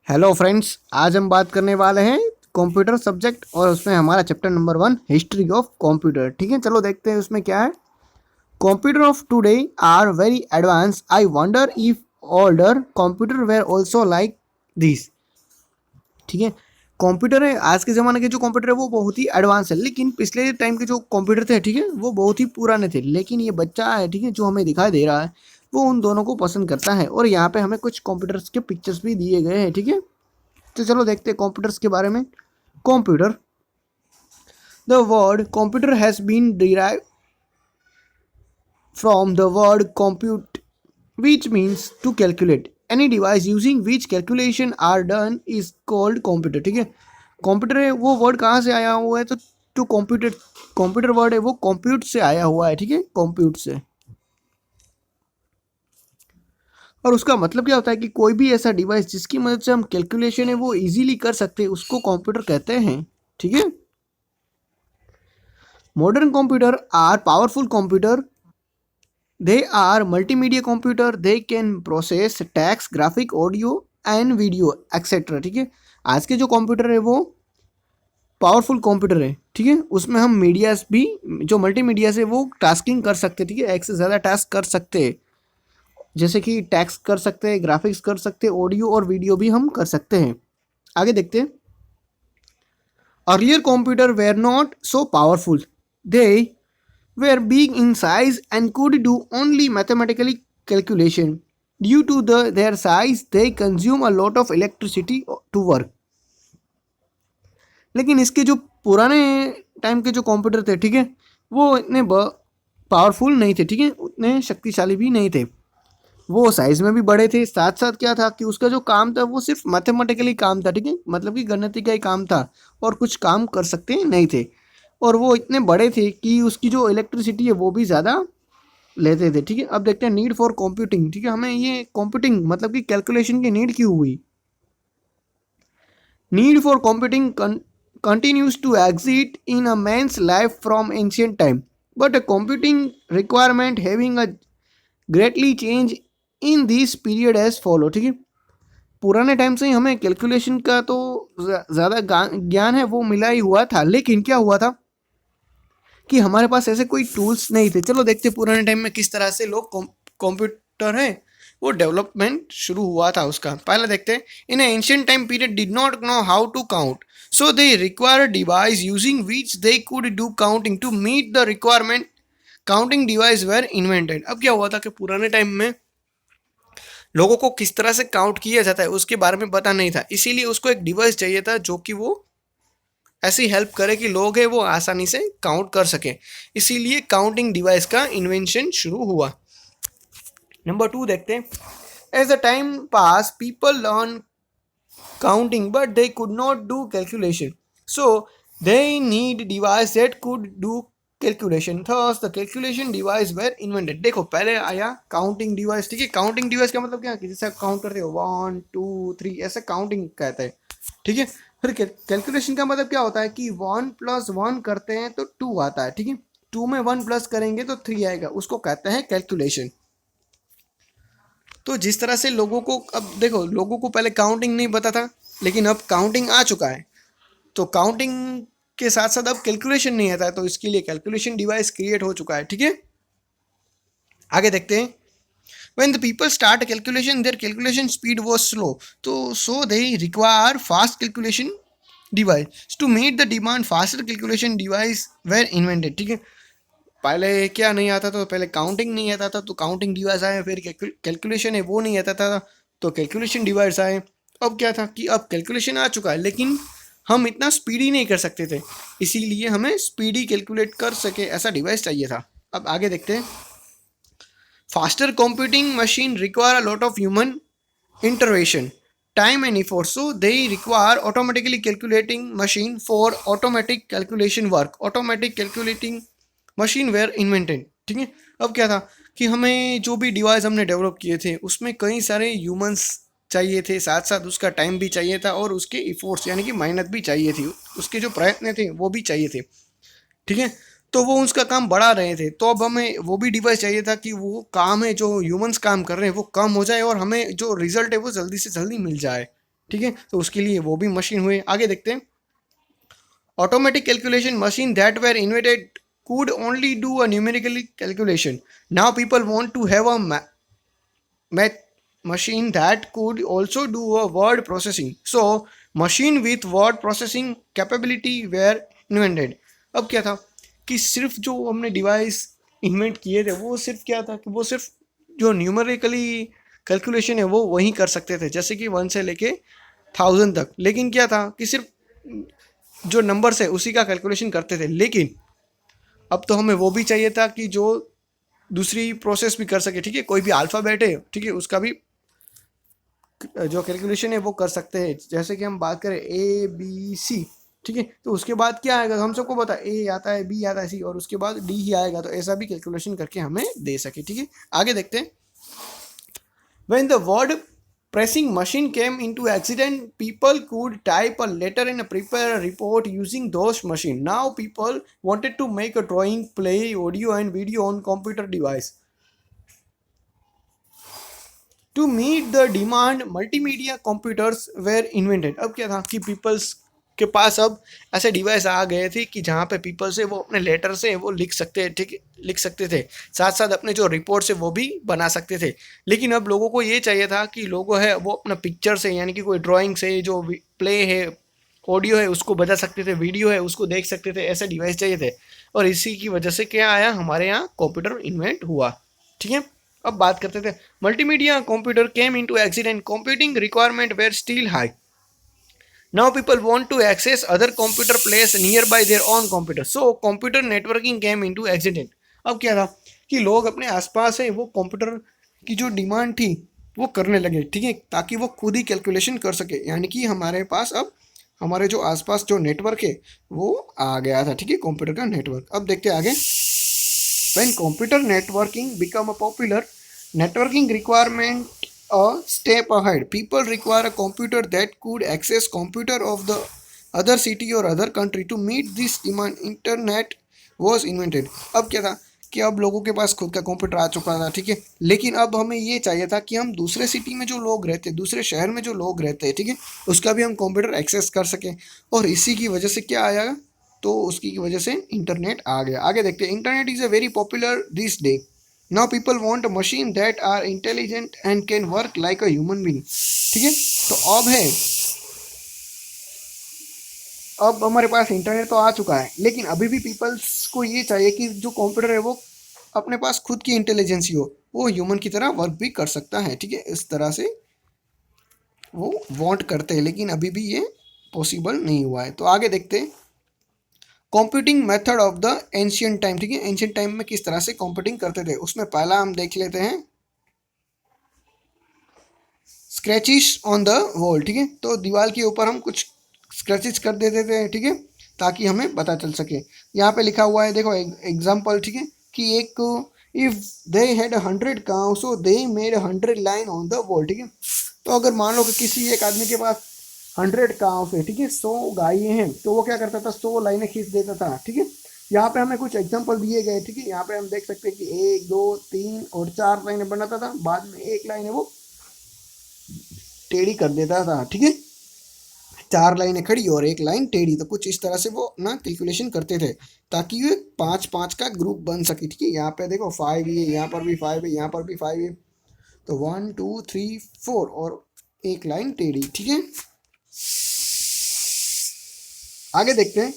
Hello friends, आज हम बात करने वाले हैं कंप्यूटर सब्जेक्ट और उसमें हमारा chapter number 1 history of computer. ठीक है, चलो देखते हैं उसमें क्या है। Computer of today are very advance. I wonder if older computer were also like this. ठीक है, कंप्यूटर है, आज के ज़माने के जो कंप्यूटर है वो बहुत ही एडवांस है, लेकिन पिछले टाइम के जो कंप्यूटर थे, ठीक है, वो बहुत ही पुराने थे। लेकिन ये बच्चा है, ठीक है, जो हमें दिखाई दे रहा है, वो उन दोनों को पसंद करता है। और यहाँ पे हमें कुछ कंप्यूटर्स के पिक्चर्स भी दिए गए हैं। ठीक है, तो चलो देखते हैं कंप्यूटर्स के बारे में। Computer, the word computer has been derive from the word compute, which means to calculate. Any device using which calculation are done is called computer. ठीक है, कंप्यूटर है वो वर्ड कहाँ से आया हुआ है, तो कंप्यूटर, कंप्यूटर वर्ड है वो कंप्यूट से आया हुआ है। ठीक है, कंप्यूट से। और उसका मतलब क्या होता है कि कोई भी ऐसा डिवाइस जिसकी मदद से हम कैलकुलेशन है वो इजीली कर सकते हैं, उसको कंप्यूटर कहते हैं। ठीक है, modern computer are powerful computer. They are multimedia computer. They can process text, graphic, audio and video etc. ठीक है, आज के जो कंप्यूटर है वो पावरफुल कंप्यूटर है। ठीक है, उसमें हम मीडियाज भी, जो मल्टीमीडिया से वो टास्किंग कर सकते हैं। ठीक है, एक से ज़्यादा टास्क कर सकते हैं, जैसे कि टेक्स्ट कर सकते हैं, ग्राफिक्स कर सकते हैं, ऑडियो और वीडियो भी हम कर सकते हैं। आगे देखते हैं। Earlier computer were not so powerful. They were big in size and could do only mathematical calculation. Due to their size, they consume a lot of electricity to work. लेकिन इसके जो पुराने टाइम के जो कंप्यूटर थे, ठीक है, वो इतने पावरफुल नहीं थे। ठीक है, उतने शक्तिशाली भी नहीं थे। वो साइज में भी बड़े थे, साथ साथ क्या था कि उसका जो काम था वो सिर्फ मैथमेटिकली काम था। ठीक है, मतलब कि गणित का ही काम था और कुछ काम कर सकते नहीं थे। और वो इतने बड़े थे कि उसकी जो इलेक्ट्रिसिटी है वो भी ज़्यादा लेते थे। ठीक है, अब देखते हैं नीड फॉर कंप्यूटिंग। ठीक है, हमें ये कंप्यूटिंग मतलब कि कैलकुलेशन की नीड क्यों हुई। Need for computing continues to exist in a man's life from ancient time, but a computing requirement having a greatly change in this period as follow. ठीक है, पुराने टाइम से ही हमें कैलकुलेशन का तो ज़्यादा ज्ञान है वो मिला ही हुआ था, लेकिन क्या हुआ था कि हमारे पास ऐसे कोई टूल्स नहीं थे। चलो देखते पुराने टाइम में किस तरह से लोग कंप्यूटर है वो डेवलपमेंट शुरू हुआ था उसका। पहले देखते हैं। In ancient time period did not know how to count, so they require device using which they could do counting to meet the requirement. Counting device were invented. अब क्या हुआ था कि पुराने टाइम में लोगों को किस तरह से काउंट किया जाता है उसके बारे में पता नहीं था, इसीलिए उसको एक डिवाइस चाहिए था जो कि वो ऐसी हेल्प करे कि लोग हैं वो आसानी से काउंट कर सकें। इसीलिए काउंटिंग डिवाइस का इन्वेंशन शुरू हुआ। नंबर 2 देखते हैं। As the time pass people learn counting but they could not do calculation, so they need device that could do calculation. Thus the calculation device were invented. देखो पहले आया counting device. ठीक है, counting device का मतलब क्या है, जैसे काउंट करते हो 1 2 3 ऐसे काउंटिंग कहते हैं। ठीक है, फिर कैलकुलेशन का मतलब क्या होता है कि 1+1 करते हैं तो 2 आता है। ठीक है, 2 में 1 प्लस करेंगे तो 3 आएगा, उसको कहते हैं कैलकुलेशन। तो जिस तरह से लोगों को, अब देखो लोगों को पहले काउंटिंग नहीं पता था, लेकिन अब काउंटिंग आ चुका है, तो काउंटिंग के साथ साथ अब कैलकुलेशन नहीं आता है, तो इसके लिए कैलकुलेशन डिवाइस क्रिएट हो चुका है। ठीक है, आगे देखते हैं। When the people start a calculation, their calculation speed was slow, so they require fast calculation device to meet the demand. Faster calculation device were invented. ठीक है, पहले क्या नहीं आता था, पहले काउंटिंग नहीं आता था तो काउंटिंग डिवाइस आए, फिर कैलकुलेशन है वो नहीं आता था तो कैलकुलेशन डिवाइस आए। अब क्या था कि अब कैलकुलेशन आ चुका है, लेकिन हम इतना स्पीडी नहीं कर सकते थे, इसीलिए हमें स्पीडी कैलकुलेट कर सके ऐसा डिवाइस चाहिए था। अब आगे देखते हैं। Faster computing machine require a lot of human intervention, time and effort, so they require automatically calculating machine for automatic calculation work. Automatic calculating machine were invented. ठीक है, अब क्या था कि हमें जो भी डिवाइस हमने डेवलप किए थे उसमें कई सारे ह्यूमंस चाहिए थे, साथ साथ उसका टाइम भी चाहिए था और उसके इफोर्ट्स यानी कि मेहनत भी चाहिए थी, उसके जो प्रयत्न थे वो भी चाहिए थे। ठीक है, तो वो उसका काम बढ़ा रहे थे, तो अब हमें वो भी डिवाइस चाहिए था कि वो काम है जो ह्यूमंस काम कर रहे हैं वो कम हो जाए और हमें जो रिजल्ट है वो जल्दी से जल्दी मिल जाए। ठीक है, तो उसके लिए वो भी मशीन हुए। आगे देखते हैं, automatic calculation machine that were invented could only do a numerical calculation. Now people want to have a math machine that could also do a word processing. So machine with word processing capability were invented. अब क्या था कि सिर्फ जो हमने device invent किए थे वो सिर्फ क्या था कि वो सिर्फ जो न्यूमेरिकली कैलकुलेशन है वो वही कर सकते थे, जैसे कि 1 से लेके 1000 तक। लेकिन क्या था कि सिर्फ जो नंबर्स है उसी का कैलकुलेशन करते थे। लेकिन अब तो हमें वो भी चाहिए था कि जो दूसरी प्रोसेस भी कर सके, ठीक है, कोई भी अल्फ़ाबेट है, ठीक है, उसका भी जो कैलकुलेशन है वो कर सकते हैं। जैसे कि हम बात करें ABC, ठीक है, तो उसके बाद क्या आएगा, हम सबको पता है A आता है, B आता है, C, और उसके बाद D ही आएगा, तो ऐसा भी कैलकुलेशन करके हमें दे सके। ठीक है, आगे देखते हैं। When the word pressing machine came into accident, people could type a letter and prepare a report using those machine. Now people wanted to make a drawing, play audio and video on computer device. To meet the demand, multimedia computers were invented. अब क्या था कि peoples के पास अब ऐसे device आ गए थे कि जहाँ पे पीपल से वो अपने लेटर से वो लिख सकते, ठीक, लिख सकते थे, साथ साथ अपने जो रिपोर्ट से वो भी बना सकते थे। लेकिन अब लोगों को ये चाहिए था कि लोगों है वो अपना पिक्चर से, यानी कि कोई ड्राइंग से, जो प्ले है, ऑडियो है, उसको बजा सकते थे, वीडियो है उसको देख सकते थे, ऐसे डिवाइस चाहिए थे। और इसी की वजह से क्या आया, हमारे यहाँ कंप्यूटर इन्वेंट हुआ। ठीक है, अब बात करते थे multimedia computer came into accident, computing requirement were still high. Now people want to access other computer place nearby their own computer. So computer networking came into accident. अब क्या था कि लोग अपने आसपास है वो कंप्यूटर की जो डिमांड थी वो करने लगे, ठीक है, ताकि वो खुद ही कैलकुलेशन कर सके। यानी कि हमारे पास अब हमारे जो आसपास जो नेटवर्क है वो आ गया था, ठीक है, कंप्यूटर का नेटवर्क। अब देखते हैं आगे। When computer networking become a popular, networking requirement a step ahead. People require a computer that could access computer of the other city or other country. To meet this demand, internet was invented. अब क्या था कि अब लोगों के पास खुद का computer आ चुका था, ठीक है, लेकिन अब हमें ये चाहिए था कि हम दूसरे सिटी में जो लोग रहते हैं, दूसरे शहर में जो लोग रहते हैं, ठीक है, उसका भी हम कंप्यूटर एक्सेस कर सकें। और इसी की वजह से क्या आएगा, तो उसकी वजह से इंटरनेट आ गया। आगे देखते हैं। Internet is a very popular this day. Now people want a machine that are intelligent and can work like a human being. ठीक है, तो अब है, अब हमारे पास इंटरनेट तो आ चुका है, लेकिन अभी भी पीपल्स को ये चाहिए कि जो कंप्यूटर है वो अपने पास खुद की इंटेलिजेंसी हो, वो ह्यूमन की तरह वर्क भी कर सकता है। ठीक है, इस तरह से वो वांट करते हैं, लेकिन अभी भी ये पॉसिबल नहीं हुआ है। तो आगे देखते हैं। Computing method of the ancient time. ठीक है, एंशियंट टाइम में किस तरह से कंप्यूटिंग करते थे, उसमें पहला हम देख लेते हैं स्क्रैचेस ऑन द वॉल। ठीक है, तो दीवार के ऊपर हम कुछ स्क्रैचेस कर देते थे, ठीक है, ताकि हमें पता चल सके। यहाँ पे लिखा हुआ है, देखो एग्जाम्पल, ठीक है, कि एक if they had 100 cow so they made 100 line on the wall. ठीक है, तो अगर मान लो कि किसी एक आदमी के पास 100 काउ है, ठीक है, 100 गायें हैं, तो वो क्या करता था, 100 लाइनें खींच देता था। ठीक है, यहाँ पे हमें कुछ एग्जाम्पल दिए गए। ठीक है, यहाँ पे हम देख सकते हैं कि 1 2 3 और 4 लाइनें बनाता था, बाद में एक लाइन है वो टेढ़ी कर देता था। ठीक है, 4 लाइनें खड़ी और एक लाइन टेढ़ी, तो कुछ इस तरह से वो अपना कैलकुलेशन करते थे ताकि ये 5-5 का ग्रुप बन सके। ठीक है, यहाँ पे देखो 5 है, यहाँ पर भी 5 है, यहाँ पर भी 5 है, तो 1 2 3 4 और एक लाइन टेढ़ी। ठीक है, आगे देखते हैं।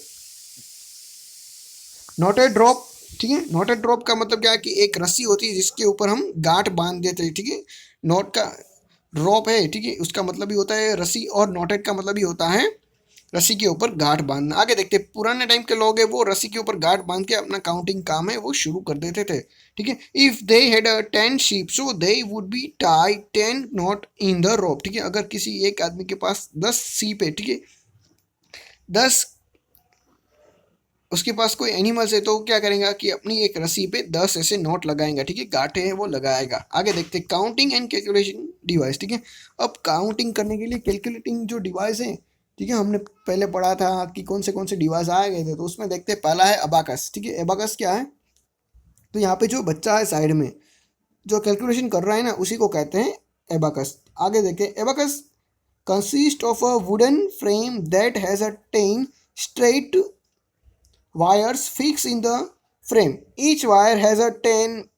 Noted drop. ठीक है, नोटेड ड्रॉप का मतलब क्या है कि एक रस्सी होती है जिसके ऊपर हम गांठ बांध देते हैं। ठीक है, नोट का ड्रॉप है, ठीक है, उसका मतलब ही होता है रस्सी, और नोटेड का मतलब ही होता है रस्सी के ऊपर गांठ बांधना। आगे देखते हैं। पुराने टाइम के लोग हैं वो रस्सी के ऊपर गांठ बांध के अपना काउंटिंग काम है वो शुरू कर देते थे। ठीक है, if they had 10 sheep so they would be tie 10 not in the rope. ठीक है, अगर किसी एक आदमी के पास 10 शीप है, ठीक है, 10 उसके पास कोई एनिमल्स है, तो क्या करेगा कि अपनी एक रस्सी पे 10 ऐसे नोट लगाएगा। ठीक है, गांठे हैं वो लगाएगा। आगे देखते हैं। Counting and calculation device. ठीक है, अब काउंटिंग करने के लिए कैलकुलेटिंग जो डिवाइस है, ठीक है, हमने पहले पढ़ा था कि कौन से डिवाइस आए गए थे, तो उसमें देखते हैं। पहला है अबाकस। ठीक है, अबाकस क्या है, तो यहाँ पे जो बच्चा है साइड में जो कैलकुलेशन कर रहा है ना, उसी को कहते हैं एबाकस। आगे देखें। Abacus consists of a wooden frame that has a 10 straight wires fixed in the frame. Each wire has a 10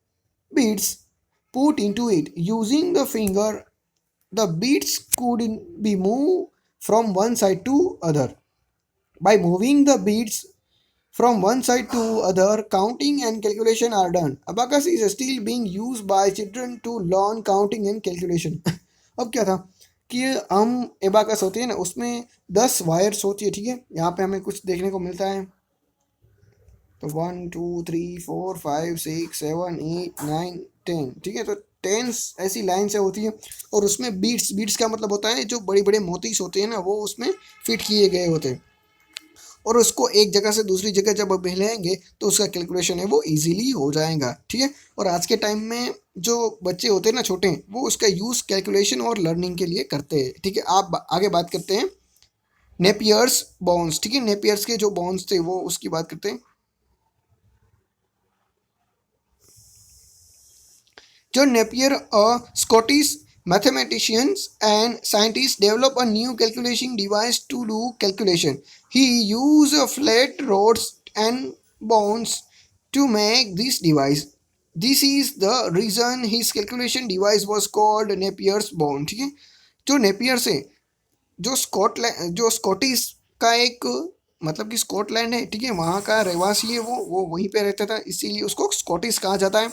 beads put into it. Using the finger, the beads could be moved from one side to other. By moving the beads from one side to other, counting and calculation are done. Abacus is still being used by children to learn counting and calculation. अब क्या था कि हम abacus होती है ना, उसमें 10 wires होती है, ठीक है। यहाँ पे हमें कुछ देखने को मिलता है, तो 1 2 3 4 5 6 7 8 9 10, ठीक है। तो 10 ऐसी लाइन से होती है और उसमें बीट्स, बीट्स का मतलब होता है जो बड़े बड़े मोतीस होते हैं ना, वो उसमें फिट किए गए होते हैं और उसको एक जगह से दूसरी जगह जब मिलाएंगे तो उसका कैलकुलेशन है वो इजीली हो जाएगा, ठीक है। और आज के टाइम में जो बच्चे होते हैं ना छोटे, वो उसका यूज़ कैलकुलेशन और लर्निंग के लिए करते हैं, ठीक है। आप आगे बात करते हैं नेपियर्स बॉन्स, ठीक है। नेपियर्स के जो बॉन्स थे वो उसकी बात करते हैं। John Napier, a Scottish mathematician and scientist, developed a new calculation device to do calculation. He used flat rods and bones to make this device. This is the reason his calculation device was called Napier's bone, ठीक है। जो Napier से, जो Scotland, जो Scottish का एक मतलब कि स्कॉटलैंड है, ठीक है, वहाँ का रहवासी है, वो वहीं पे रहता था, इसीलिए उसको स्कॉटिश कहा जाता है।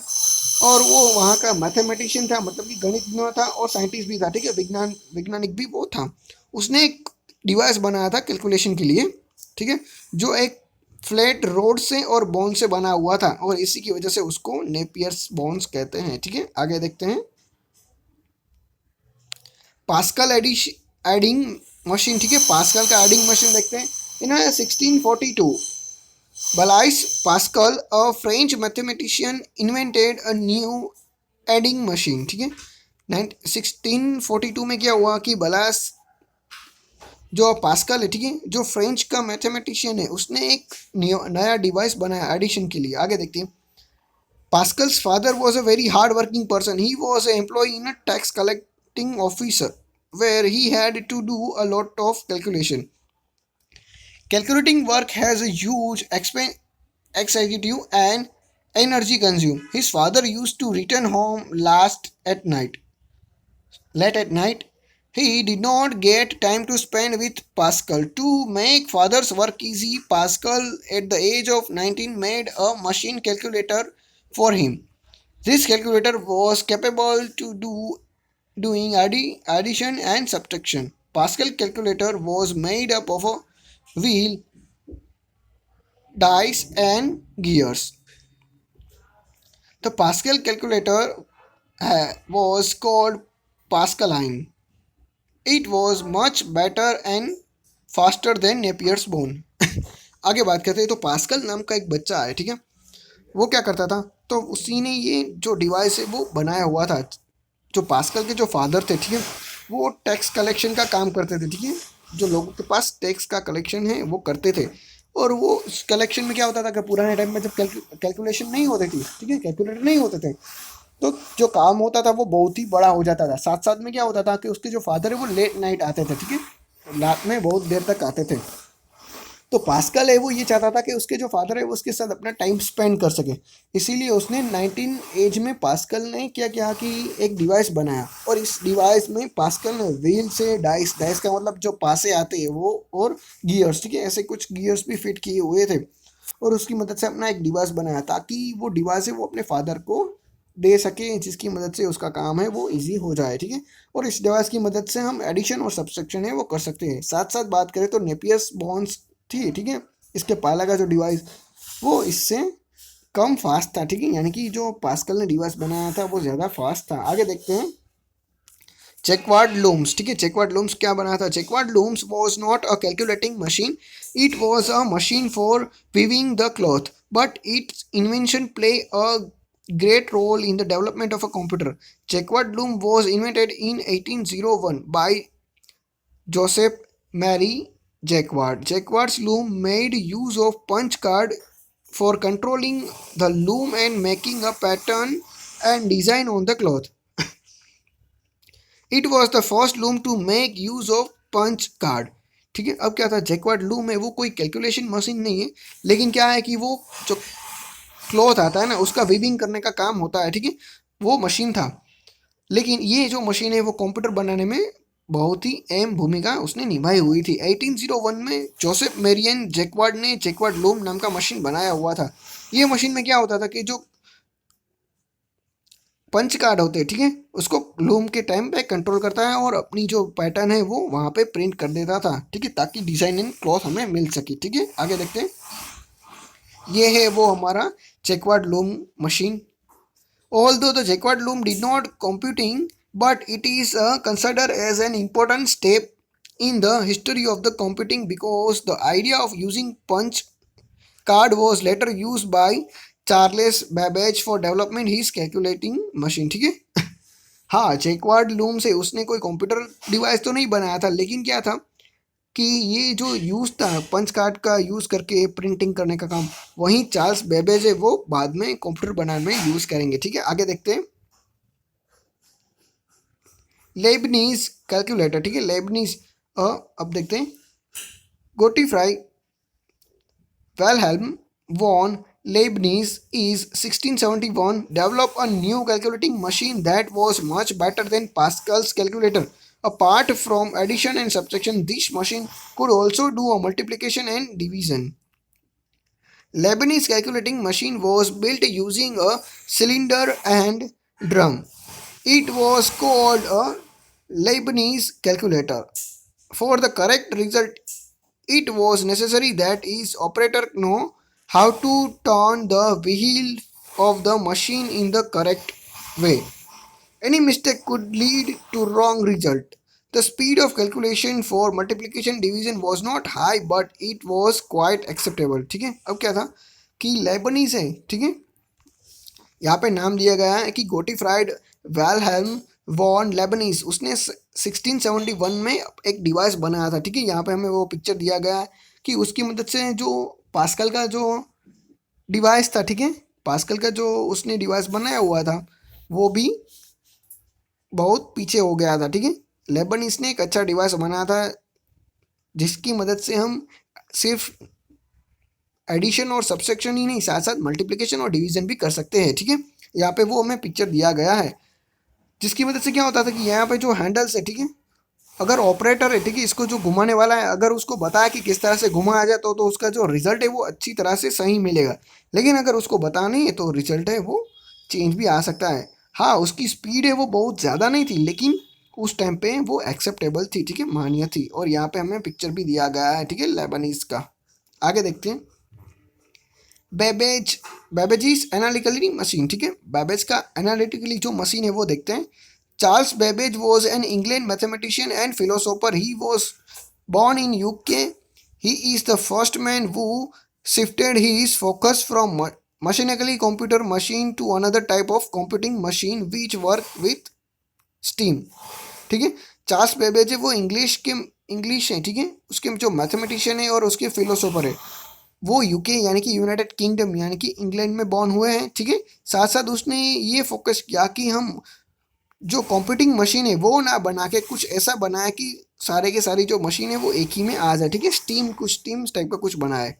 और वो वहाँ का मैथमेटिशियन था, मतलब कि गणितज्ञ था और साइंटिस्ट भी था, ठीक है, वैज्ञानिक भी वो था। उसने एक डिवाइस बनाया था कैलकुलेशन के लिए, ठीक है, जो एक फ्लैट रोड से और बोन से बना हुआ था और इसी की वजह से उसको नेपियर्स बोन्स कहते हैं, ठीक है। आगे देखते हैं पास्कल एडिंग मशीन, ठीक है। पास्कल का एडिंग मशीन देखते हैं। इन 1642 Blaise Pascal, a French mathematician, invented a new adding machine, ठीक है। 1642 में क्या हुआ कि बलास जो पास्कल है, ठीक है, जो फ्रेंच का मैथमेटिशियन है, उसने एक नया डिवाइस बनाया एडिशन के लिए। आगे देखते हैं। Pascal's father was a very hard working person. He was an employee in a tax collecting officer where he had to do a lot of calculation. Calculating work has a huge executive and energy consume. His father used to return home late at night. He did not get time to spend with Pascal. To make father's work easy, Pascal at the age of 19 made a machine calculator for him. This calculator was capable to doing addition and subtraction. Pascal calculator was made up of a wheel, dice and gears. The Pascal calculator was called Pascaline. It was much better and faster than Napier's bone. आगे बात करते हैं। तो pascal नाम का एक बच्चा है, ठीक है, वो क्या करता था, तो उसी ने ये जो डिवाइस है वो बनाया हुआ था। जो पास्कल के जो फादर थे, ठीक है, वो टैक्स कलेक्शन का काम करते थे, ठीक है। जो लोगों के पास टैक्स का कलेक्शन है वो करते थे और वो कलेक्शन में क्या होता था कि पुराने टाइम में जब कैलकुलेशन नहीं होती थी, ठीक है, कैलकुलेटर नहीं होते थे, तो जो काम होता था वो बहुत ही बड़ा हो जाता था। साथ साथ में क्या होता था कि उसके जो फादर है वो लेट नाइट आते थे, ठीक है, रात में बहुत देर तक आते थे। तो पास्कल है वो ये चाहता था कि उसके जो फादर है वो उसके साथ अपना टाइम स्पेंड कर सके, इसीलिए उसने 19 एज में पास्कल ने क्या किया कि एक डिवाइस बनाया और इस डिवाइस में पास्कल ने व्हील से डाइस, डाइस का मतलब जो पासे आते हैं वो, और गियर्स, ठीक है, ऐसे कुछ गियर्स भी फिट किए हुए थे और उसकी मदद से अपना एक डिवाइस बनाया ताकि वो डिवाइस है वो अपने फादर को दे सके, जिसकी मदद से उसका काम है वो इजी हो जाए, ठीक है। और इस डिवाइस की मदद से हम एडिशन और सब्सट्रैक्शन है वो कर सकते हैं। साथ साथ बात करें तो नेपियर्स बॉन्स थी, ठीक है, इसके पहला का जो डिवाइस वो इससे कम फास्ट था, ठीक है, यानी कि जो पास्कल ने डिवाइस बनाया था वो ज़्यादा फास्ट था। आगे देखते हैं चेकवार्ड लूम्स, ठीक है। चेकवार्ड लूम्स क्या बनाया था? Jacquard looms was not a calculating machine, it was a machine for weaving the cloth, but its invention play a great role in the development of a computer. Checkward loom was invented in 1801 by Joseph Mary Jacquard. Jacquard's loom made use of punch card for controlling the loom and making a pattern and design on the cloth. It was the first loom to make use of punch card. ठीक है, अब क्या था, jacquard loom है वो कोई calculation machine नहीं है, लेकिन क्या है कि वो जो क्लॉथ आता है ना उसका वीविंग करने का काम होता है। ठीक है, वो मशीन था, लेकिन ये जो मशीन है वो कंप्यूटर बनाने में बहुत ही अहम भूमिका उसने निभाई हुई थी। 1801 में जोसेफ मेरियन जैकवार्ड ने जैकवार्ड लूम नाम का मशीन बनाया हुआ था। ये मशीन में क्या होता था कि जो पंच कार्ड होते हैं, ठीक है, उसको लूम के टाइम पे कंट्रोल करता है और अपनी जो पैटर्न है वो वहाँ पे प्रिंट कर देता था। ठीक है, ताकि डिजाइन इन क्लॉथ हमें मिल सके। ठीक है, आगे देखते हैं। ये है वो हमारा jacquard loom machine. Although the Jacquard loom did not computing, but it is considered as an important step in the history of the computing because the idea of using punch card was later used by Charles Babbage for development his calculating machine। ठीक है, हाँ, jacquard loom से उसने कोई computer device तो नहीं बनाया था, लेकिन क्या था कि ये जो यूज़ था पंच कार्ड का यूज़ करके प्रिंटिंग करने का काम, वहीं चार्ल्स बेबेज है वो बाद में कंप्यूटर बनाने में यूज़ करेंगे। ठीक है, आगे देखते हैं। Lebanese calculator. ठीक है, लेबनीज अब देखते हैं। गोटीफ्राई वेलहेल्म von Leibniz is 1671 developed a new calculating machine that was much better than Pascal's calculator. Apart from addition and subtraction, this machine could also do a multiplication and division. Leibniz calculating machine was built using a cylinder and drum. It was called a Leibniz calculator. For the correct result, it was necessary that each operator know how to turn the wheel of the machine in the correct way. Any mistake could lead to wrong result. The speed of calculation for multiplication division was not high, but it was quite acceptable। ठीक है, अब क्या था कि Lebanese है, ठीक है, यहाँ पे नाम दिया गया है कि गोटीफ्राइड वेलहेल्म वॉन लेबनीज, उसने 1671 में एक डिवाइस बनाया था। ठीक है, यहाँ पे हमें वो पिक्चर दिया गया है कि उसकी मदद से जो पास्कल का जो डिवाइस था, ठीक है, पास्कल का जो उसने डिवाइस बनाया हुआ था वो भी बहुत पीछे हो गया था। ठीक है, लेबनीज ने एक अच्छा डिवाइस बनाया था जिसकी मदद से हम सिर्फ एडिशन और सब्सट्रैक्शन ही नहीं, साथ साथ मल्टीप्लिकेशन और डिवीजन भी कर सकते हैं। ठीक है, यहाँ पे वो हमें पिक्चर दिया गया है जिसकी मदद से क्या होता था कि यहाँ पे जो हैंडल्स है, ठीक है, अगर ऑपरेटर है, ठीक है, इसको जो घुमाने वाला है, अगर उसको बताया कि किस तरह से घुमाया जाए तो उसका जो रिजल्ट है वो अच्छी तरह से सही मिलेगा। लेकिन अगर उसको बता नहीं है तो रिजल्ट है वो चेंज भी आ सकता है। हाँ, उसकी स्पीड है वो बहुत ज़्यादा नहीं थी, लेकिन उस टाइम पे वो एक्सेप्टेबल थी। ठीक है, मान्य थी। और यहाँ पे हमें पिक्चर भी दिया गया है, ठीक है, लेबनीज का। आगे देखते हैं। Babbage Babbage's analytically machine. ठीक है, बेबेज का एनालिटिकली जो मशीन है वो देखते हैं। Charles Babbage was an England mathematician and philosopher. He was born in UK. He is the first man who shifted his focus from mechanically computer machine to another type of computing machine which work with steam। ठीक है, Charles Babbage है वो English है, ठीक है, उसके जो mathematician है और उसके फिलोसोफर है वो यूके यानी कि यूनाइटेड किंगडम यानी कि इंग्लैंड में बॉर्न हुए हैं। ठीक है, साथ साथ उसने ये फोकस किया कि हम जो कंप्यूटिंग मशीन है वो ना बना के कुछ ऐसा बनाया कि सारे के सारी जो मशीन है वो एक ही में आ जाए। ठीक है, स्टीम टाइप का कुछ बनाया है।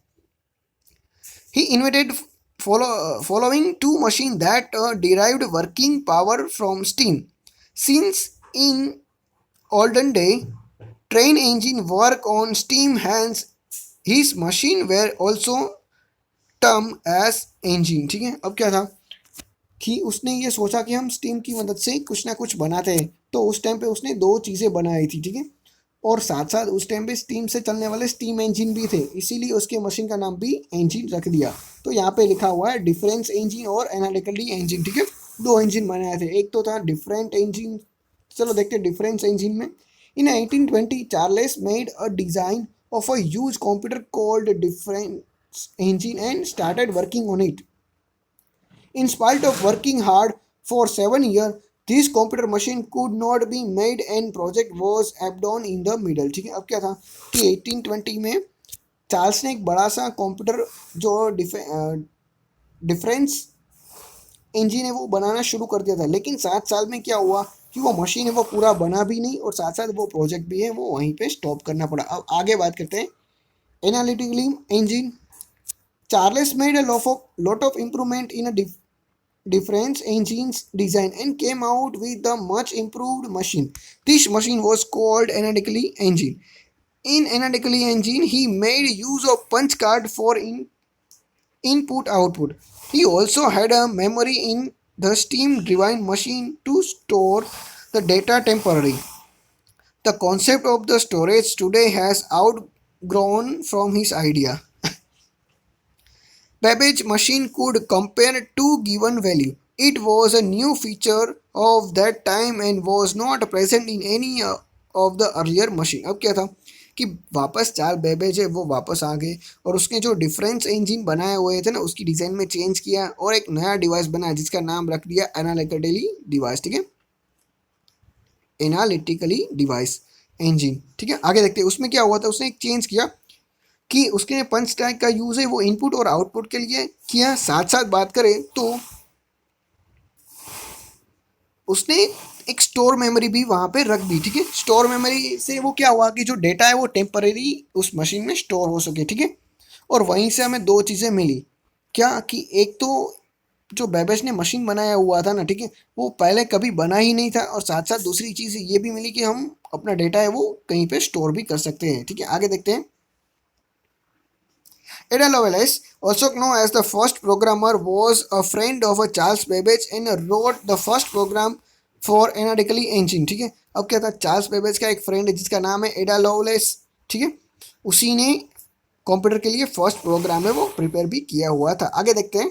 ही invented following two machine that derived working power from steam. Since in olden day train engine work on steam, hence his machine were also termed as engine। ठीक है, अब क्या था कि उसने ये सोचा कि हम स्टीम की मदद से कुछ ना कुछ बनाते हैं, तो उस टाइम पे उसने दो चीज़ें बनाई थी। ठीक है, और साथ साथ उस टाइम पे स्टीम से चलने वाले स्टीम इंजन भी थे, इसीलिए उसके मशीन का नाम भी इंजन रख दिया। तो यहाँ पे लिखा हुआ है डिफरेंस इंजन और एनालिटिकली इंजन। ठीक है, दो इंजन बनाए थे, एक तो था डिफरेंट इंजन। चलो देखते हैं डिफरेंस इंजन में। इन 1820 Charles made a design of a huge computer called difference engine and started working on it. In spite of working hard for 7 years, this computer machine could not be made and project was abandoned in the middle। ठीक है, अब क्या था कि 1820 में Charles ने एक बड़ा सा कंप्यूटर जो डिफरेंस इंजन है वो बनाना शुरू कर दिया था, लेकिन 7 साल में क्या हुआ कि वो मशीन है वो पूरा बना भी नहीं और साथ साथ वो प्रोजेक्ट भी है वो वहीं पे स्टॉप करना पड़ा। अब आगे बात करते हैं analytically engine. Charles made a lot of improvement in a different engines design and came out with a much improved machine. This machine was called analytically engine. In analytically engine, he made use of punch card for input output. He also had a memory in the steam driven machine to store the data temporarily. The concept of the storage today has outgrown from his idea. Babbage machine could compare two given value. It was a new feature of that time and was not present in any of the earlier machine. अब क्या था कि वापस Charles Babbage है वो वापस आ गए और उसके जो डिफरेंस इंजन बनाए हुए थे ना उसकी डिज़ाइन में चेंज किया और एक नया डिवाइस बनाया जिसका नाम रख दिया एनालिटिकली डिवाइस। ठीक है, एनालिटिकली डिवाइस इंजन। ठीक है, आगे देखते हैं उसमें क्या हुआ था। उसने एक चेंज किया कि उसके पंच टैग का यूज़ है वो इनपुट और आउटपुट के लिए किया। साथ साथ बात करें तो उसने एक स्टोर मेमोरी भी वहाँ पे रख दी। ठीक है, स्टोर मेमोरी से वो क्या हुआ कि जो डेटा है वो टेम्परेरी उस मशीन में स्टोर हो सके। ठीक है, और वहीं से हमें दो चीज़ें मिली क्या कि एक तो जो बेबेज ने मशीन बनाया हुआ था ना, ठीक है, वो पहले कभी बना ही नहीं था और साथ साथ दूसरी चीज़ ये भी मिली कि हम अपना डेटा है वो कहीं पे स्टोर भी कर सकते हैं। ठीक है, आगे देखते हैं। Ada Lovelace, also known as the first programmer, was a friend of a Charles Babbage and wrote the first program for analytically engine। ठीक है, अब क्या था, चार्ल्स बेबेज का एक फ्रेंड है जिसका नाम है एडा लवलेस। ठीक है, उसी ने कंप्यूटर के लिए फर्स्ट प्रोग्राम है वो प्रिपेयर भी किया हुआ था। आगे देखते हैं।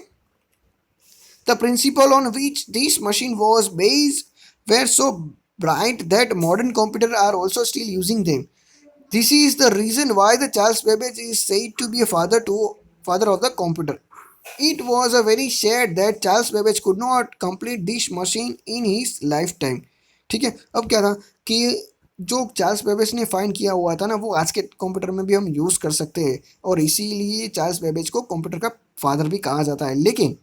The principle on which this machine was based were so bright that modern computers are also still using them. This is the reason why the Charles Babbage is said to be a father of the computer. It was a very sad that Charles Babbage could not complete this machine in his lifetime। ठीक है, अब क्या था कि जो Charles Babbage ने find किया हुआ था ना वो आज के कंप्यूटर में भी हम यूज़ कर सकते हैं और इसीलिए चार्ल्स बेबेज को कंप्यूटर का फादर भी कहा जाता है। लेकिन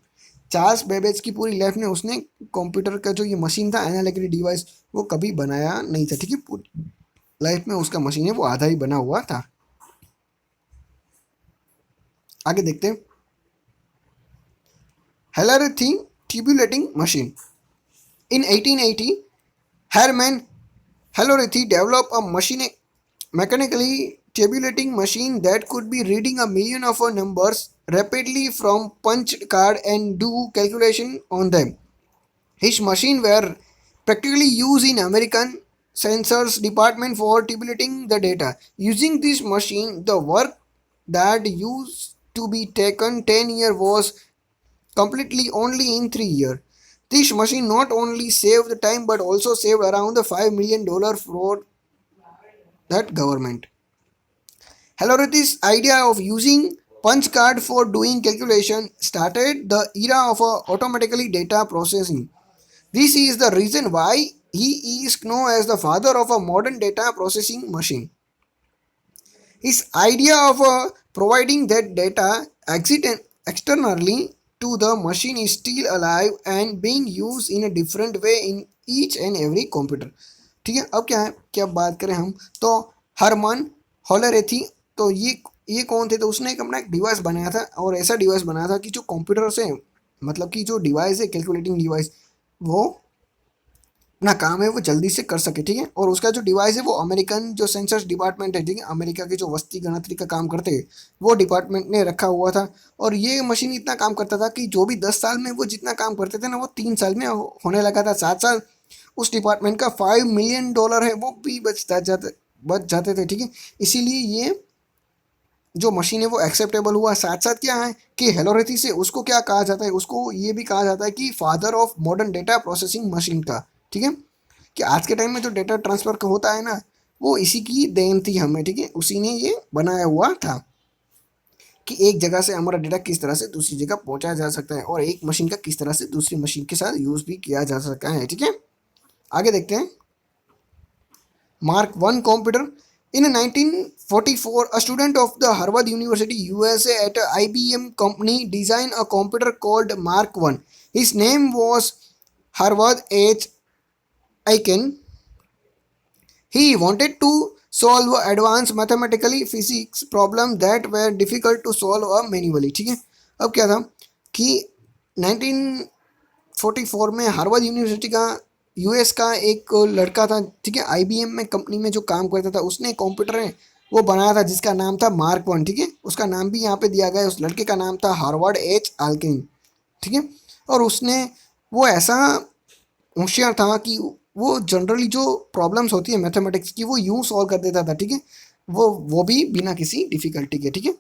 चार्ल्स बेबेज की पूरी लाइफ में उसने कंप्यूटर का जो ये मशीन था एनालिटिकल डिवाइस वो कभी बनाया नहीं था। ठीक है, पूरी लाइफ में उसका मशीन है वो आधा ही बना हुआ था। आगे देखते हैं। हेलरथी ट्यूबुलेटिंग machine. In 1880, Hermann Hellerith developed a mechanically tabulating machine that could be reading a million of numbers rapidly from punch card and do calculation on them. His machine were practically used in American census department for tabulating the data. Using this machine, the work that used to be taken 10 years was completely only in 3 years. This machine not only saved the time but also saved around the $5 million for that government. Hellerith's idea of using punch card for doing calculation started the era of automatically data processing. This is the reason why he is known as the father of a modern data processing machine. His idea of providing that data externally to the machine is still alive and being used in a different way in each and every computer। ठीक है, अब क्या है कि अब बात करें हम तो हरमन हॉलरेथी, तो ये कौन थे, तो उसने एक अपना एक डिवाइस बनाया था और ऐसा डिवाइस बनाया था कि जो कंप्यूटर से मतलब कि जो डिवाइस है कैलकुलेटिंग डिवाइस वो अपना काम है वो जल्दी से कर सके। ठीक है, और उसका जो डिवाइस है वो अमेरिकन जो सेंसस डिपार्टमेंट है, ठीक है, अमेरिका के जो वस्ती गणतरी का काम करते हैं वो डिपार्टमेंट ने रखा हुआ था। और ये मशीन इतना काम करता था कि जो भी 10 साल में वो जितना काम करते थे ना वो 3 साल में होने लगा था। साथ साथ उस डिपार्टमेंट का $5 million है वो भी बच जाते थे। ठीक है, इसीलिए ये जो मशीन है वो एक्सेप्टेबल हुआ। साथ साथ क्या है कि हेलोरेथी से उसको क्या कहा जाता है, उसको ये भी कहा जाता है कि father of modern data processing machine का। ठीक है, कि आज के टाइम में जो डेटा ट्रांसफ़र होता है ना वो इसी की देन थी हमें। ठीक है, उसी ने ये बनाया हुआ था कि एक जगह से हमारा डेटा किस तरह से दूसरी जगह पहुंचाया जा सकता है और एक मशीन का किस तरह से दूसरी मशीन के साथ यूज़ भी किया जा सकता है। ठीक है, आगे देखते हैं। Mark I computer. In 1944, a student of the Harvard University, USA at a IBM company designed a computer called Mark I. His name was Harvard H. I can. He wanted to solve advanced mathematically physics problem that were difficult to solve manually. ठीक है, अब क्या था कि 1944 में Harvard university का US का एक लड़का था, ठीक है, आईबीएम में कंपनी में जो काम करता था, उसने कंप्यूटर है वो बनाया था जिसका नाम था मार्क वन। ठीक है, उसका नाम भी यहाँ पे दिया गया है, उस लड़के का नाम था हार्वर्ड एच आल्किन। ठीक है, और उसने वो ऐसा होशियार था कि वो जनरली जो प्रॉब्लम्स होती है मैथमेटिक्स की वो यूं सॉल्व कर देता था। ठीक है, वो भी बिना किसी डिफिकल्टी के। ठीक है,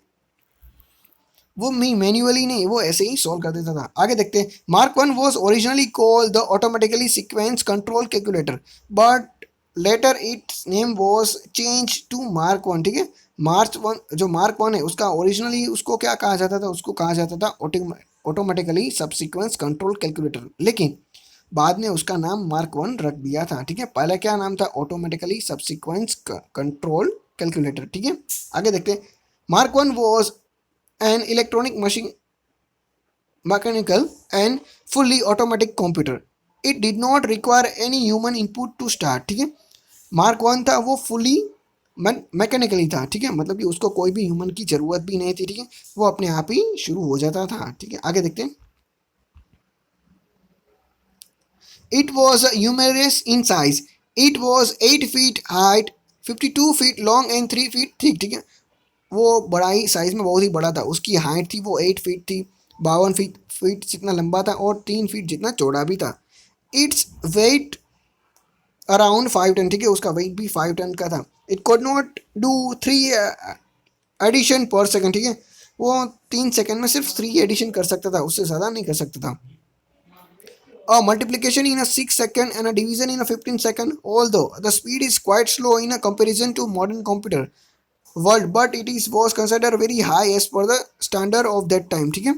वो मी मैन्युअली नहीं, वो ऐसे ही सॉल्व कर देता था। आगे देखते हैं। Mark one was originally called the automatically sequence control calculator, but later its name was change to Mark one. ठीक है, मार्च वन जो मार्क वन है उसका ओरिजिनली उसको क्या कहा जाता था, उसको कहा जाता था ऑटोमेटिकली सबसीक्वेंस कंट्रोल कैलकुलेटर, लेकिन बाद में उसका नाम मार्क वन रख दिया था। ठीक है, पहले क्या नाम था, ऑटोमेटिकली सबसीक्वेंस कंट्रोल कैलकुलेटर। ठीक है, आगे देखते हैं। Mark one was an electronic machine, mechanical and fully automatic computer. It did not require any human input to start. ठीक है, मार्क वन था वो फुली मैकेनिकली था। ठीक है, मतलब कि उसको कोई भी ह्यूमन की ज़रूरत भी नहीं थी। ठीक है, वो अपने आप ही शुरू हो जाता था। ठीक है, आगे देखते हैं। It was humorous in size. It was 8 feet height, 52 feet long and 3 feet thick. ठीक है, वो बड़ाई साइज में बहुत ही बड़ा था। उसकी हाइट थी वो 8 फीट थी, 52 फीट जितना लंबा था और 3 फीट जितना चौड़ा भी था। Its weight around 5 ton. ठीक है, उसका वेट भी 5 टन का था। It could not do 3 addition per second. ठीक है, वो 3 सेकंड में सिर्फ 3 एडिशन कर सकता था, उससे ज़्यादा नहीं कर सकता था। A multiplication in a 6 second and a division in a 15 second, although the speed is quite slow in a comparison to modern computer world, but it is was consider very high as per the standard of that time. ठीक है,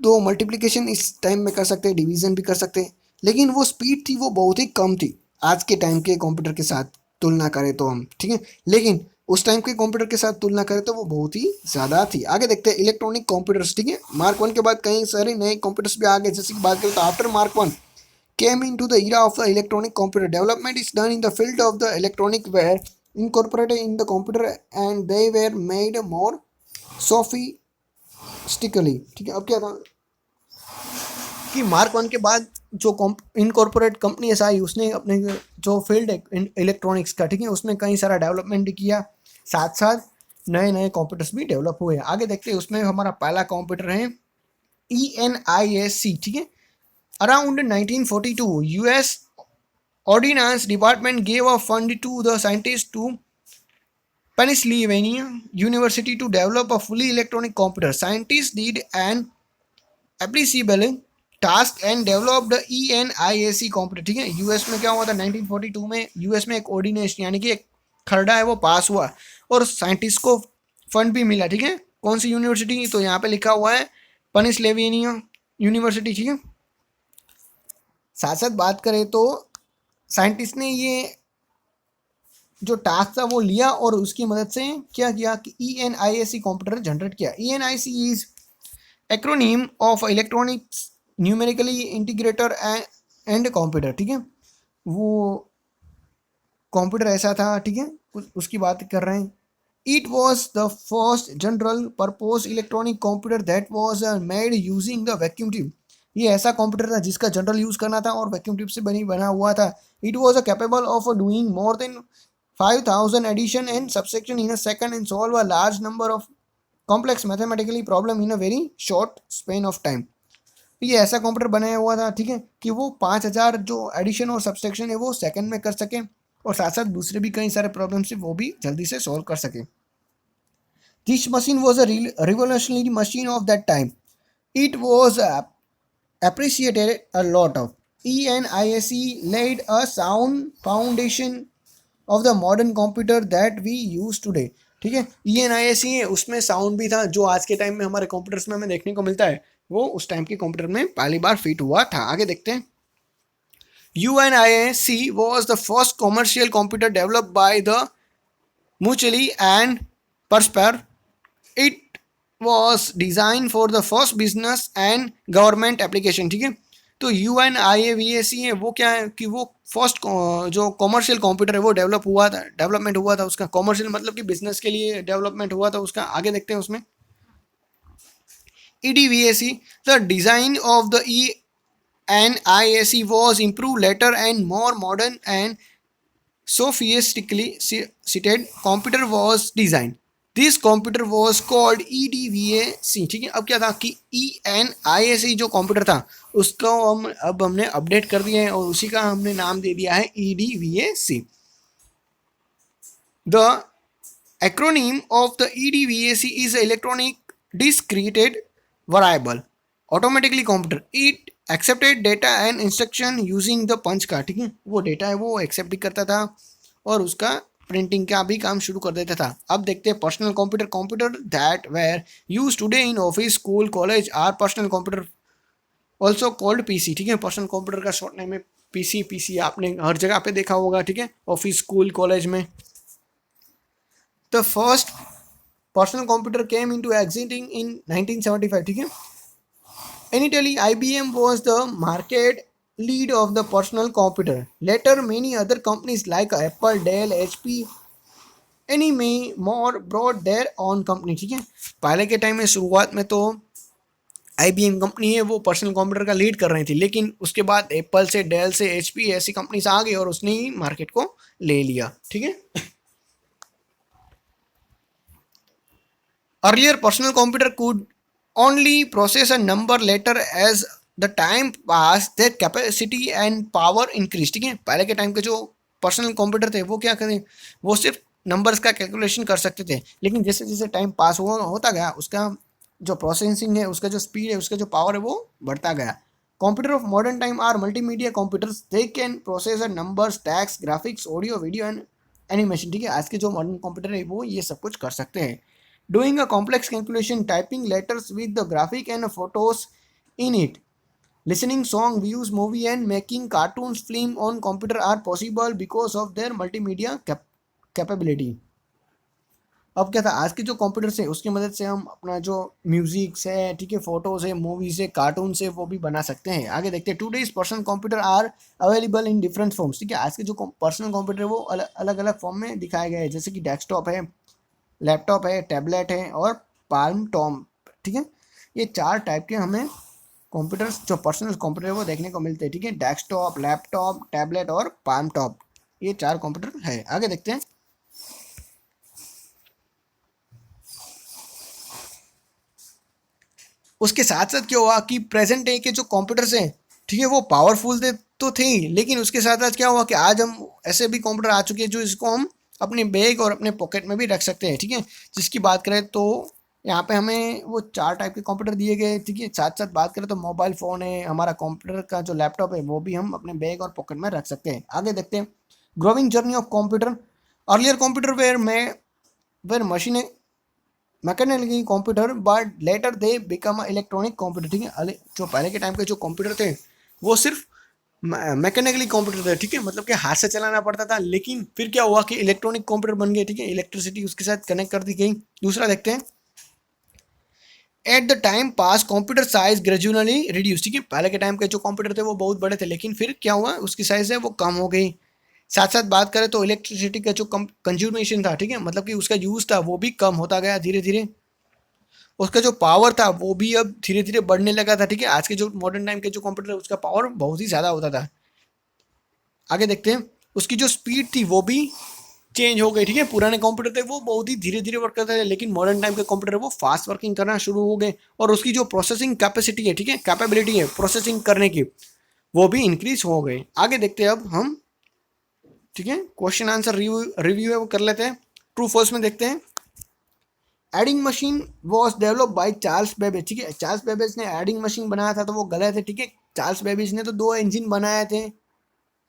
तो multiplication इस time में कर सकते हैं, division भी कर सकते हैं, लेकिन वो स्पीड थी वो बहुत ही कम थी आज के टाइम के कंप्यूटर के साथ तुलना करें तो हम। ठीक है, लेकिन उस टाइम के कंप्यूटर के साथ तुलना करें तो वो बहुत ही ज़्यादा थी। आगे देखते हैं इलेक्ट्रॉनिक कंप्यूटर्स। ठीक है, मार्क वन के बाद कई सारे नए कंप्यूटर्स भी आ गए। जैसे कि बात करें तो after mark one came into the era of the electronic computer. Development is done in the field of the electronic were incorporated in the computer and they were made more sophistically. ठीक है, अब क्या था कि mark one के बाद जो incorporate company ऐसा आई उसने अपने जो फील्ड है इलेक्ट्रॉनिक्स का, ठीक है, उसमें कई सारा डेवलपमेंट किया, साथ साथ नए नए कंप्यूटर्स भी डेवलप हुए। आगे देखते हैं, उसमें हमारा पहला कंप्यूटर है ENIAC। ठीक है, around 1942 US Ordnance Department gave a fund to the scientists to Pennsylvania University to develop a fully electronic computer. Scientists did an appreciable task and developed ENIAC computer. ठीक है, यूएस में क्या हुआ था 1942 में, यूएस में एक ऑर्डिनेशन यानी कि एक खरड़ा है वो पास हुआ और साइंटिस्ट को फंड भी मिला। ठीक है, कौन सी यूनिवर्सिटी, तो यहाँ पे लिखा हुआ है पेनिसिल्वेनिया यूनिवर्सिटी। ठीक है, साथ साथ बात करें तो साइंटिस्ट ने ये जो टास्क था वो लिया और उसकी मदद से क्या किया कि ENIAC कंप्यूटर जनरेट किया। ENIAC is acronym of electronics numerically integrator and computer. ठीक है, वो कंप्यूटर ऐसा था, ठीक है, उसकी बात कर रहे हैं। It was the first general purpose electronic computer that was made using the vacuum tube. ये ऐसा कंप्यूटर था जिसका जनरल यूज़ करना था और वैक्यूम ट्यूब से बना हुआ था। It was capable of doing more than 5000 addition and subtraction in a second and solve a large number of complex mathematically problem in a very short span of time. ये ऐसा computer बनाया हुआ था, ठीक है, कि वो 5000 जो एडिशन और सब्सट्रैक्शन है वो सेकंड में कर सके और साथ साथ दूसरे भी कई सारे प्रॉब्लम्स है वो भी जल्दी से सॉल्व कर सके। This machine was a revolutionary machine of that time. It was appreciated a lot of. ENIAC laid a sound foundation of the modern computer that we use today। ठीक है, ENIAC है उसमें साउंड भी था जो आज के टाइम में हमारे कंप्यूटर्स में हमें देखने को मिलता है, वो उस टाइम के कंप्यूटर में पहली बार फिट हुआ था। आगे देखते हैं। UNIAC was the first commercial computer developed by the Mutually and Persper. It was designed for the first business and government application। ठीक है, तो UNIAVAC है वो क्या है कि वो फर्स्ट जो कॉमर्शियल कंप्यूटर है वो डेवलपमेंट हुआ था उसका। कॉमर्शियल मतलब कि बिजनेस के लिए डेवलपमेंट हुआ था उसका। आगे देखते हैं उसमें EDVAC, the design of the ENIAC was improved later and more modern and sophistically seated computer was designed. This computer was called EDVAC। ठीक है, अब क्या था कि ENIAC जो कंप्यूटर था उसको अब हमने अपडेट कर दिया है और उसी का हमने नाम दे दिया है EDVAC। The acronym of the EDVAC is Electronic Discrete Variable Automatically Computer. It accepted data and instruction using the punch card। ठीक है, वो डेटा है वो एक्सेप्ट भी करता था और उसका प्रिंटिंग का भी काम शुरू कर देता था। अब देखते हैं personal computer. Computer that were use today in office school college are personal computer also called PC. ठीक है, पर्सनल कंप्यूटर का शॉर्ट नेम है पीसी। पीसी आपने हर जगह पे देखा होगा। ठीक है, ऑफिस स्कूल कॉलेज में। The first personal computer came into existing in 1975। ठीक है, initially IBM was the market lead of the personal computer. Later many other companies like Apple, Dell, HP, any may more brought their own company। ठीक है, पहले के time में शुरुआत में तो IBM कंपनी है वो पर्सनल कंप्यूटर का लीड कर रही थी, लेकिन उसके बाद एप्पल से, डेल से, HP ऐसी कंपनीज आ गई और उसने ही मार्केट को ले लिया। ठीक है, earlier personal computer could only process a number, later as the time passed their capacity and power increased। ठीक है, पहले के टाइम के जो पर्सनल कंप्यूटर थे वो क्या करें, वो सिर्फ नंबर्स का कैलकुलेशन कर सकते थे, लेकिन जैसे जैसे टाइम पास होता गया उसका जो प्रोसेसिंग है, उसका जो स्पीड है, उसका जो पावर है वो बढ़ता गया। Computer of modern time are multimedia computers. They can process numbers, text, graphics, audio, video and animation. ठीक है, आज के जो मॉडर्न कंप्यूटर है वो ये सब कुछ कर सकते हैं। Doing a complex calculation, typing letters with the graphic and photos in it, listening song, views movie and making cartoons film on computer are possible because of their multimedia capability। अब क्या था, आज के जो कंप्यूटर्स है उसकी मदद से हम अपना जो म्यूजिक है, ठीक है, फोटोज है, मूवीज है, कार्टून है, वो भी बना सकते हैं। आगे देखते हैं today's personal computer are available in different forms. ठीक है, आज के जो पर्सनल कंप्यूटर है वो अलग अलग फॉर्म में दिखाए गए हैं, जैसे कि डेस्कटॉप है, लैपटॉप है, टैबलेट है और पाल्म टॉम। ठीक है, ये चार टाइप के हमें कंप्यूटर्स जो पर्सनल कंप्यूटर है वो देखने को मिलते हैं। ठीक है, डेस्कटॉप, लैपटॉप, टैबलेट और पाल्म टॉप, ये चार कंप्यूटर है। आगे देखते हैं, उसके साथ साथ क्या हुआ कि प्रेजेंट डे के जो कंप्यूटर्स हैं, ठीक है, वो पावरफुल थे तो थे ही, लेकिन उसके साथ साथ क्या हुआ कि आज हम ऐसे भी कंप्यूटर आ चुके हैं जो इसको हम अपने बैग और अपने पॉकेट में भी रख सकते हैं। ठीक है, जिसकी बात करें तो यहाँ पे हमें वो चार टाइप के कंप्यूटर दिए गए। ठीक है, साथ साथ बात करें तो मोबाइल फ़ोन है, हमारा कंप्यूटर का जो लैपटॉप है वो भी हम अपने बैग और पॉकेट में रख सकते हैं। आगे देखते हैं, growing journey of computer. Earlier computer were machine mechanically computer but later they become electronic computer. ठीक है, जो पहले के टाइम के जो कंप्यूटर थे वो सिर्फ मैकेनिकली कंप्यूटर थे। ठीक है, मतलब कि हाथ से चलाना पड़ता था, लेकिन फिर क्या हुआ कि इलेक्ट्रॉनिक कंप्यूटर बन गए। ठीक है, इलेक्ट्रिसिटी उसके साथ कनेक्ट कर दी गई। दूसरा देखते हैं, at the time pass computer size gradually reduce. ठीक है, पहले के टाइम के जो कंप्यूटर थे वो बहुत बड़े थे, लेकिन फिर क्या हुआ, उसकी साइज है वो कम हो गई। साथ साथ बात करें तो इलेक्ट्रिसिटी का जो कंज्यूमेशन था, ठीक है, मतलब कि उसका यूज़ था वो भी कम होता गया धीरे धीरे। उसका जो पावर था वो भी अब धीरे धीरे बढ़ने लगा था। ठीक है, आज के जो मॉडर्न टाइम के जो कंप्यूटर है उसका पावर बहुत ही ज़्यादा होता था। आगे देखते हैं, उसकी जो स्पीड थी वो भी चेंज हो गई। ठीक है, पुराने कंप्यूटर थे वो बहुत ही धीरे धीरे वर्क करते थे, लेकिन मॉडर्न टाइम के कंप्यूटर वो फास्ट वर्किंग करना शुरू हो गए और उसकी जो प्रोसेसिंग कैपेसिटी है, ठीक है, कैपेबिलिटी है प्रोसेसिंग करने की, वो भी इंक्रीज हो गए। आगे देखते हैं अब हम, ठीक है, क्वेश्चन आंसर रिव्यू है वो कर लेते हैं। ट्रू फॉल्स में देखते हैं, adding machine was develop by Charles Babbage. ठीक है, चार्ल्स बेबेज ने एडिंग मशीन बनाया था तो वो गलत है। ठीक है, चार्ल्स बेबेज ने तो दो इंजन बनाए थे,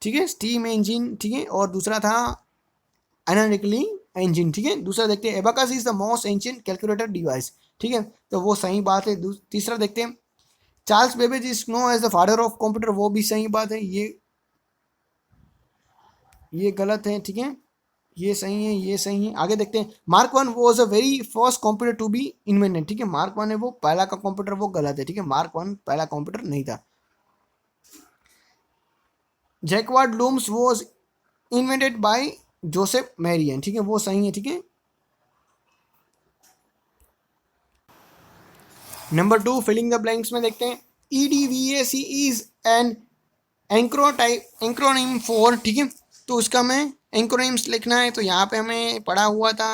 ठीक है, स्टीम इंजन, ठीक है, और दूसरा था एनालिटिकली इंजन। ठीक है, दूसरा देखते हैं, abacus is the most ancient calculator device. ठीक है, तो वो सही बात है। तीसरा देखते हैं, Charles Babbage is known as the father of computer, वो भी सही बात है। ये गलत है। ठीक है, ये सही है, ये सही है। आगे देखते हैं, Mark one was a very first computer to be invented. ठीक है, मार्क वन है वो पहला का कंप्यूटर, वो गलत है। ठीक है, मार्क वन पहला कंप्यूटर नहीं था। Jacquard looms was invented by Joseph Marion, ठीक है, वो सही है, ठीक है। नंबर 2 फिलिंग द ब्लैंक्स में देखते हैं। EDVAC इज एन एंक्रोनिम फॉर, ठीक है, तो उसका हमें एंक्रोनिम्स लिखना है। तो यहाँ पे हमें पढ़ा हुआ था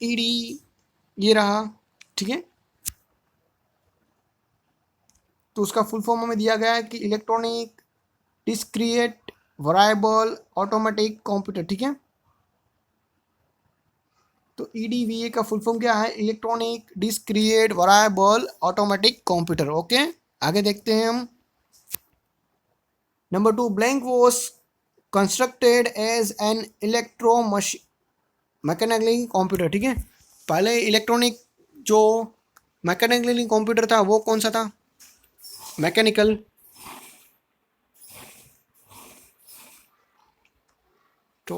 ED, ये रहा, ठीक है। तो उसका फुल फॉर्म हमें दिया गया है कि electronic discrete variable automatic computer, ठीक है। तो EDVA का फुल फॉर्म क्या है? Electronic discrete variable automatic computer. Okay, आगे देखते हैं हम। Number 2 blank was constructed as an electro mechanically computer, ठीक है। पहले इलेक्ट्रॉनिक जो मैकेनिकली कंप्यूटर था वो कौन सा था? मैकेनिकल। तो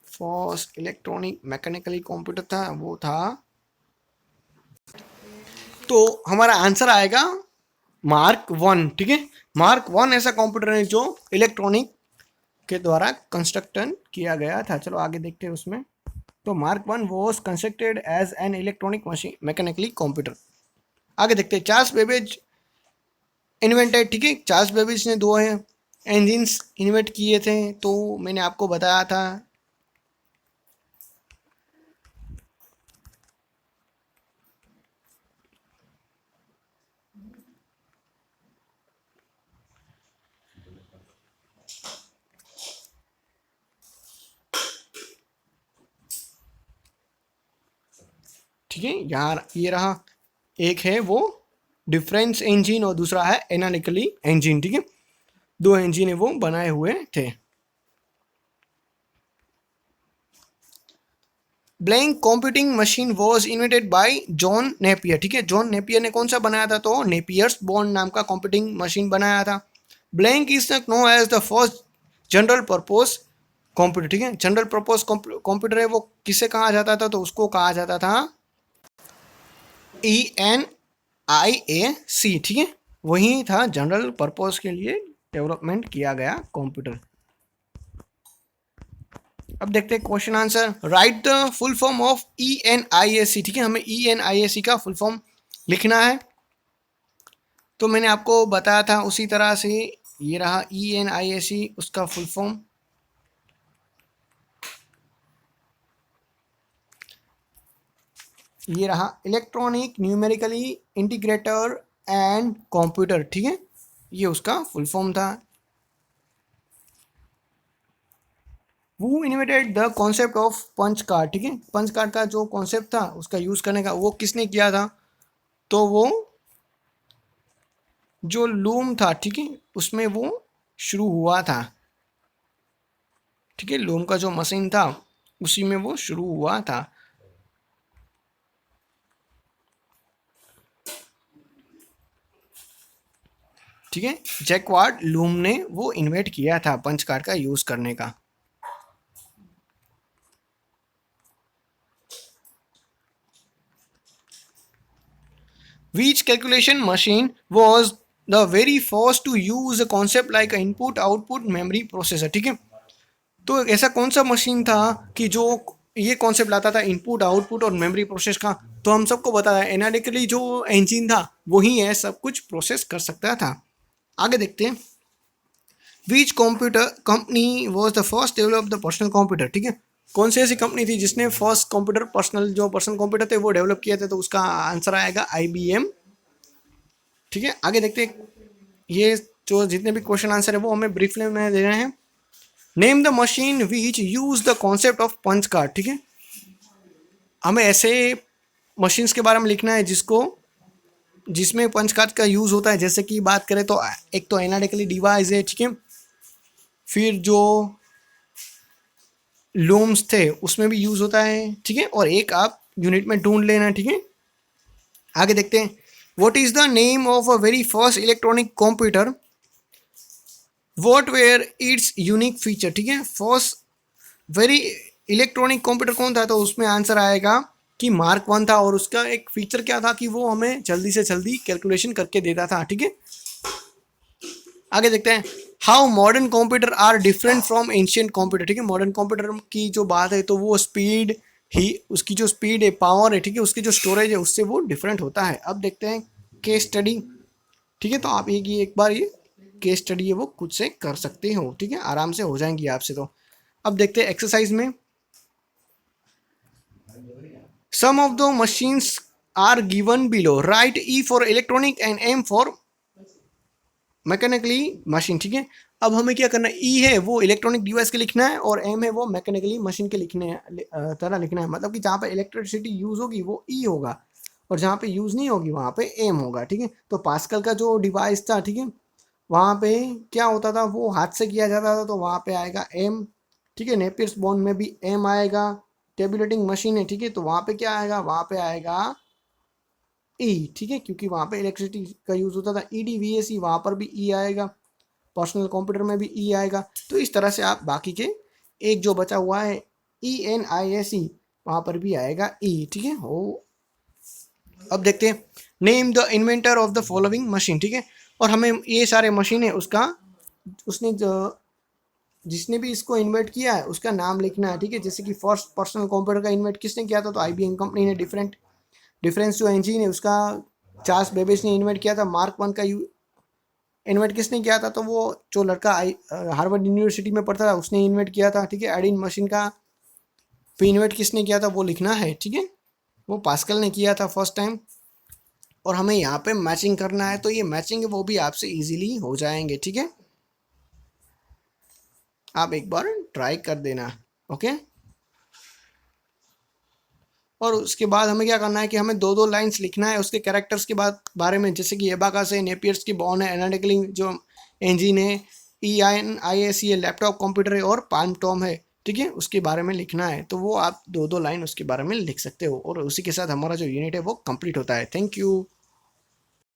फर्स्ट इलेक्ट्रॉनिक मैकेनिकली कंप्यूटर था वो था, तो हमारा आंसर आएगा मार्क 1, ठीक है। मार्क 1 ऐसा कंप्यूटर है जो इलेक्ट्रॉनिक के द्वारा कंस्ट्रक्शन किया गया था। चलो आगे देखते हैं उसमें। तो Mark 1 was constructed as an electronic machine mechanically computer. आगे देखते हैं। चार्ल्स बेबेज इन्वेंटेड, ठीक है, चार्ल्स बेबेज ने 2 इंजिन्स इन्वेंट किए थे, तो मैंने आपको बताया था। ठीक है, यहाँ ये रहा, एक है वो डिफरेंस इंजन और दूसरा है एनालिटिकली इंजन, ठीक है। 2 इंजन है वो बनाए हुए थे। Blank computing machine was invented bye John Napier, ठीक है। जॉन नेपियर ने कौन सा बनाया था? तो नेपियर्स बॉन्ड नाम का कंप्यूटिंग मशीन बनाया था। Blank is known as the first general purpose computer, ठीक है। जनरल पर्पस कंप्यूटर है वो किसे कहा जाता था? तो उसको कहा जाता था ENIAC, ठीक है, वही था जनरल पर्पस के लिए डेवलपमेंट किया गया कंप्यूटर। अब देखते हैं question answer. Right the full form of ENIAC, ठीक है, हमें ENIAC का फुल फॉर्म लिखना है। तो मैंने आपको बताया था उसी तरह से, ये रहा ENIAC, उसका फुल फॉर्म ये रहा, electronic numerically integrator and computer, ठीक है, ये उसका फुल फॉर्म था। वो invented the concept of punch card, ठीक है, पंच कार्ड का जो कॉन्सेप्ट था उसका यूज करने का वो किसने किया था? तो वो जो लूम था, ठीक है, उसमें वो शुरू हुआ था, ठीक है, लूम का जो मशीन था उसी में वो शुरू हुआ था। ठीक है, जैकवार्ड लूम ने वो इन्वेंट किया था पंच कार्ड का यूज करने का। Which calculation machine was the very first to use a concept like a input output memory processor, ठीक है। तो ऐसा कौन सा मशीन था कि जो ये कॉन्सेप्ट लाता था इनपुट आउटपुट और मेमोरी प्रोसेस का? तो हम सबको पता है एनालिटिकली जो इंजन था वही है सब कुछ प्रोसेस कर सकता था। आगे देखते हैं। Which computer company was the first develop the personal computer, ठीक है, कौन सी ऐसी कंपनी थी जिसने फर्स्ट कंप्यूटर पर्सनल कंप्यूटर थे वो डेवलप किया था? तो उसका आंसर आएगा IBM, ठीक है। आगे देखते हैं। ये जो जितने भी क्वेश्चन आंसर है वो हमें ब्रीफली में दे रहे हैं। Name the machine which use the concept of punch card, ठीक है, हमें ऐसे मशीन्स के बारे में लिखना है जिसमें पंच कार्ड का यूज होता है। जैसे कि बात करें तो एक तो एनालिटिकली डिवाइस है, ठीक है, फिर जो लूम्स थे उसमें भी यूज होता है, ठीक है, और एक आप यूनिट में ढूंढ लेना, ठीक है। आगे देखते हैं। What is the name of a very first electronic computer? What were its unique feature, ठीक है, फर्स्ट वेरी इलेक्ट्रॉनिक कंप्यूटर कौन था? तो उसमें आंसर आएगा कि मार्क 1 था, और उसका एक फीचर क्या था कि वो हमें जल्दी से जल्दी कैलकुलेशन करके देता था, ठीक है। आगे देखते हैं how modern computer are different from ancient computer. ठीक है, मॉडर्न कंप्यूटर की जो बात है तो वो स्पीड ही, उसकी जो स्पीड है, पावर है, ठीक है, उसकी जो स्टोरेज है उससे वो डिफरेंट होता है। अब देखते हैं केस स्टडी। ठीक है, तो आप एक बार ये केस स्टडी है वो खुद से कर सकते हो। ठीक है, आराम से हो जाएंगी आपसे। तो अब देखते हैं एक्सरसाइज में, some of the machines are given below, write E for electronic and M for mechanically machine. ठीक है, अब हमें क्या करना है, ई है वो इलेक्ट्रॉनिक डिवाइस के लिखना है और एम है वो मैकेनिकली मशीन के लिखने तरह लिखना है। मतलब कि जहाँ पे इलेक्ट्रिसिटी यूज होगी वो ई होगा और जहाँ पे यूज नहीं होगी वहाँ पे एम होगा। ठीक है, तो पास्कल का जो डिवाइस था, ठीक है, वहाँ पे क्या होता था, वो हाथ से किया जाता था तो वहाँ पे आएगा एम। ठीक है, नेपियर्स बॉन्ड में भी एम आएगा। टेबुलेटिंग मशीन है, ठीक है, तो वहाँ पे क्या आएगा, वहाँ पे आएगा ई। ठीक है, क्योंकि वहाँ पे इलेक्ट्रिसिटी का यूज होता था। ई डी वी ए सी, वहाँ पर भी ई आएगा। पर्सनल कंप्यूटर में भी ई आएगा। तो इस तरह से आप बाकी के एक जो बचा हुआ है E N I S E, वहाँ पर भी आएगा ई। ठीक है, हो अब देखते हैं name the inventor of the following machine. ठीक है, और हमें ये सारे मशीन है उसका, उसने जिसने भी इसको इन्वेंट किया है उसका नाम लिखना है। ठीक है, जैसे कि फर्स्ट पर्सनल कंप्यूटर का इन्वेंट किसने किया था, तो आईबीएम कंपनी ने। डिफरेंस जो इंजन है उसका चार्ल्स बेबेज ने इन्वेंट किया था। मार्क वन का इन्वेंट किसने किया था, तो वो जो लड़का हार्वर्ड यूनिवर्सिटी में पढ़ता था उसने इन्वेंट किया था। ठीक है, एडिन मशीन का भी इन्वेंट किसने किया था वो लिखना है। ठीक है, वो पास्कल ने किया था फर्स्ट टाइम। और हमें यहाँ पे मैचिंग करना है, तो ये मैचिंग है वो भी आपसे इजीली हो जाएंगे। ठीक है, आप एक बार ट्राई कर देना। ओके, और उसके बाद हमें क्या करना है कि हमें दो दो लाइंस लिखना है उसके कैरेक्टर्स के बारे में, जैसे कि एबाकस है, नेपियर्स की बॉर्न है, एनालिटिकली जो इंजन है, ई आई एन आई एस ये लैपटॉप कंप्यूटर है, और पाल्म टॉम है। ठीक है, उसके बारे में लिखना है, तो वो आप दो दो लाइन उसके बारे में लिख सकते हो। और उसी के साथ हमारा जो यूनिट है वो कंप्लीट होता है। Thank you.